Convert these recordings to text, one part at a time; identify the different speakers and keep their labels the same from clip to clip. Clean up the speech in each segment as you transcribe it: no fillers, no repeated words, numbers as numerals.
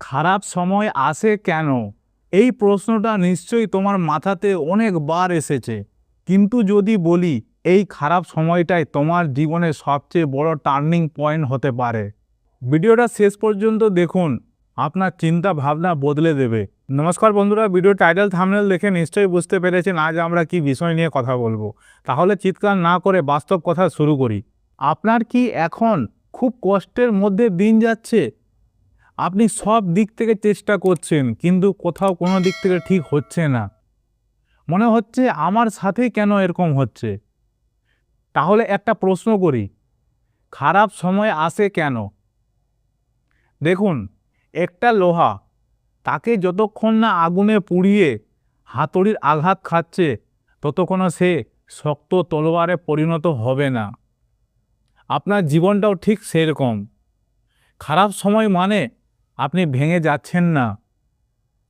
Speaker 1: খারাপ সময় আসে কেন? এই প্রশ্নটা নিশ্চয়ই তোমার মাথাতে অনেকবার এসেছে। কিন্তু যদি বলি এই খারাপ সময়টাই তোমার জীবনের সবচেয়ে বড় টার্নিং পয়েন্ট হতে পারে। ভিডিওটা শেষ পর্যন্ত দেখুন, আপনার চিন্তা ভাবনা বদলে দেবে। নমস্কার বন্ধুরা, ভিডিও টাইটেল থাম্বনেল দেখে নিশ্চয়ই বুঝতে পেরেছেন আজ আমরা কি বিষয় নিয়ে কথা বলবো। তাহলে চিৎকার না করে বাস্তব কথা শুরু করি। আপনার কি এখন খুব কষ্টের মধ্যে দিন যাচ্ছে? আপনি সব দিক থেকে চেষ্টা করছেন কিন্তু কোথাও কোনো দিক থেকে ঠিক হচ্ছে না। মনে হচ্ছে আমার সাথেই কেন এরকম হচ্ছে? তাহলে একটা প্রশ্ন করি, খারাপ সময় আসে কেন? দেখুন, একটা লোহা তাকে যতক্ষণ না আগুনে পুড়িয়ে হাতুড়ির আঘাত খাচ্ছে ততক্ষণ সে শক্ত তলোয়ারে পরিণত হবে না। আপনার জীবনটাও ঠিক সেরকম। খারাপ সময় মানে আপনি ভেঙে যাচ্ছেন না।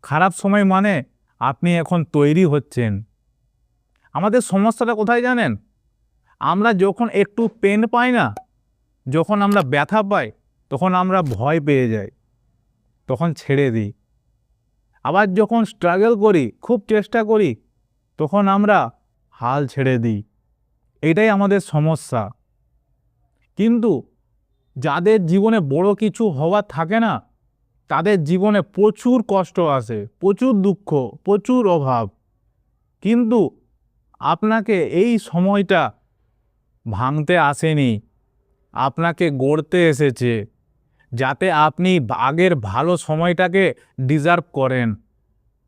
Speaker 1: খারাপ সময় মানে আপনি এখন তৈরি হচ্ছেন। আমাদের সমস্যাটা কোথায় জানেন? আমরা যখন একটু পেন পাই না, যখন আমরা ব্যথা পাই, তখন আমরা ভয় পেয়ে যাই, তখন ছেড়ে দিই। আবার যখন স্ট্রাগল করি, খুব চেষ্টা করি, তখন আমরা হাল ছেড়ে দিই। এটাই আমাদের সমস্যা। কিন্তু যাদের জীবনে বড় কিছু হওয়ার থাকে না, তাদের জীবনে প্রচুর কষ্ট আসে, প্রচুর দুঃখ, প্রচুর অভাব। কিন্তু আপনাকে এই সময়টা ভাঙতে আসেনি, আপনাকে গড়তে এসেছে, যাতে আপনি আগের ভালো সময়টাকে ডিজার্ভ করেন,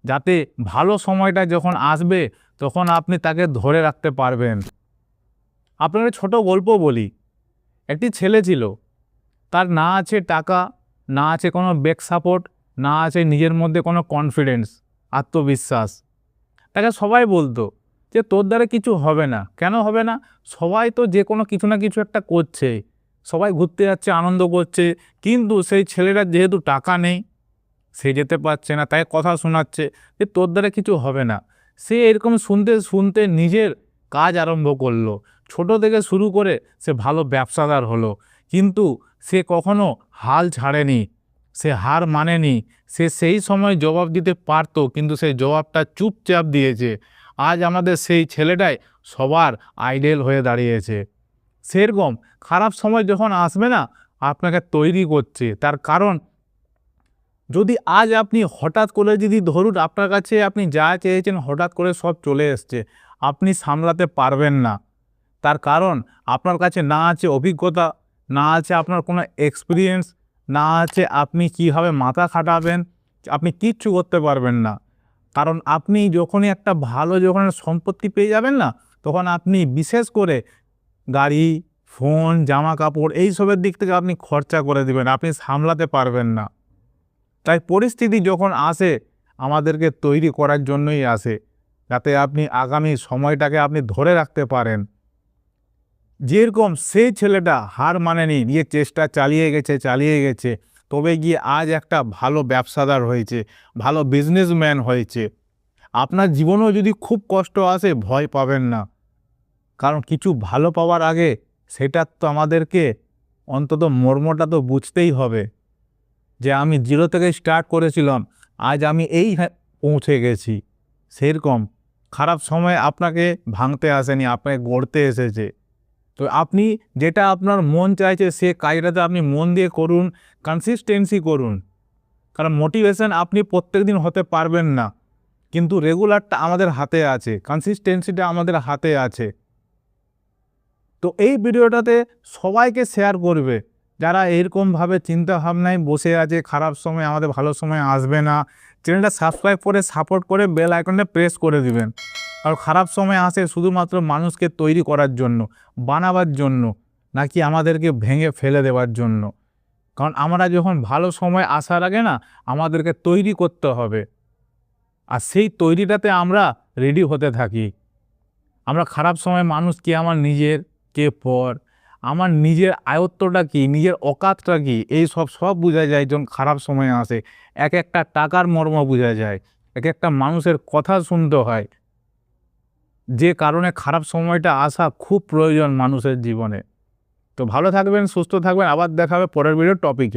Speaker 1: যাতে ভালো সময়টা যখন আসবে তখন আপনি তাকে ধরে রাখতে পারবেন। আপনাকে ছোট গল্প বলি। একটি ছেলে ছিল, তার না আছে টাকা, না আছে কোনো ব্যাক সাপোর্ট, না আছে নিজের মধ্যে কোনো কনফিডেন্স, আত্মবিশ্বাস। তাকে সবাই বলতো যে তোর দ্বারা কিছু হবে না। কেন হবে না? সবাই তো যে কোনো কিছু না কিছু একটা করছে, সবাই ঘুরতে যাচ্ছে, আনন্দ করছে। কিন্তু সেই ছেলেটার যেহেতু টাকা নেই, সে যেতে পারছে না, তাই কথা শোনাচ্ছে যে তোর দ্বারা কিছু হবে না। সে এরকম শুনতে শুনতে নিজের কাজ আরম্ভ করলো। ছোট থেকে শুরু করে সে ভালো ব্যবসাদার হলো। কিন্তু সে কখনো হাল ছাড়েনি, সে হার মানেনি। সে সেই সময় জবাব দিতে পারতো, কিন্তু সেই জবাবটা চুপচাপ দিয়েছে। আজ আমাদের সেই ছেলেটাই সবার আইডল হয়ে দাঁড়িয়েছে। সেরকম খারাপ সময় যখন আসবে না, আপনাকে তৈরি করছে। তার কারণ, যদি আজ আপনি হঠাৎ করে যদি ধরুন আপনার কাছে আপনি যা চেয়েছেন হঠাৎ করে সব চলে এসছে, আপনি সামলাতে পারবেন না। তার কারণ আপনার কাছে না আছে অভিজ্ঞতা, না আছে আপনার কোনো এক্সপিরিয়েন্স, না আছে আপনি কীভাবে মাথা খাটাবেন, আপনি কিচ্ছু করতে পারবেন না। কারণ আপনি যখনই একটা ভালো যখন সম্পত্তি পেয়ে যাবেন না, তখন আপনি বিশেষ করে গাড়ি, ফোন, জামা কাপড় এইসবের দিক থেকে আপনি খরচা করে দিবেন, আপনি সামলাতে পারবেন না। তাই পরিস্থিতি যখন আসে আমাদেরকে তৈরি করার জন্যই আসে, যাতে আপনি আগামী সময়টাকে আপনি ধরে রাখতে পারেন। যেরকম সেই ছেলেটা হার মানেনি, নিয়ে চেষ্টা চালিয়ে গেছে, তবে গিয়ে আজ একটা ভালো ব্যবসাদার হয়েছে, ভালো বিজনেসম্যান হয়েছে। আপনার জীবনেও যদি খুব কষ্ট আসে ভয় পাবেন না, কারণ কিছু ভালো পাওয়ার আগে সেটার তো আমাদেরকে অন্তত মর্মটা তো বুঝতেই হবে, যে আমি জিরো থেকে স্টার্ট করেছিলাম, আজ আমি এই পৌঁছে গেছি। সেরকম খারাপ সময় আপনাকে ভাঙতে আসেনি, আপনাকে গড়তে এসেছে। তো আপনি যেটা আপনার মন চাইছে সে কাজটাতে আপনি মন দিয়ে করুন, কনসিস্টেন্সি করুন। কারণ মোটিভেশন আপনি প্রত্যেক দিন হতে পারবেন না, কিন্তু রেগুলারটা আমাদের হাতে আছে, কনসিস্টেন্সিটা আমাদের হাতে আছে। তো এই ভিডিওটাতে সবাইকে শেয়ার করবে যারা এরকমভাবে চিন্তাভাবনায় বসে আছে খারাপ সময় আমাদের ভালো সময় আসবে না। চ্যানেলটা সাবস্ক্রাইব করে সাপোর্ট করে বেল আইকনটা প্রেস করে দিবেন। আর খারাপ সময় আসে শুধুমাত্র মানুষকে তৈরি করার জন্য, বানাবার জন্য, নাকি আমাদেরকে ভেঙে ফেলে দেওয়ার জন্য। কারণ আমরা যখন ভালো সময় আসার আগে না, আমাদেরকে তৈরি করতে হবে। আর সেই তৈরিটাতে আমরা রেডি হতে থাকি। আমরা খারাপ সময় মানুষ কি আমার নিজের, কে পর, আমার নিজের আয়ত্তটা কি, নিজের অকাতটা কি, এই সব বোঝা যায় যখন খারাপ সময় আসে। এক একটা টাকার মর্ম বোঝা যায়, এক একটা মানুষের কথা শুনতে হয়, যে কারণে খারাপ সময়টা আসা খুব প্রয়োজন মানুষের জীবনে। তো ভালো থাকবেন, সুস্থ থাকবেন, আবার দেখা হবে পরের ভিডিওর টপিকে।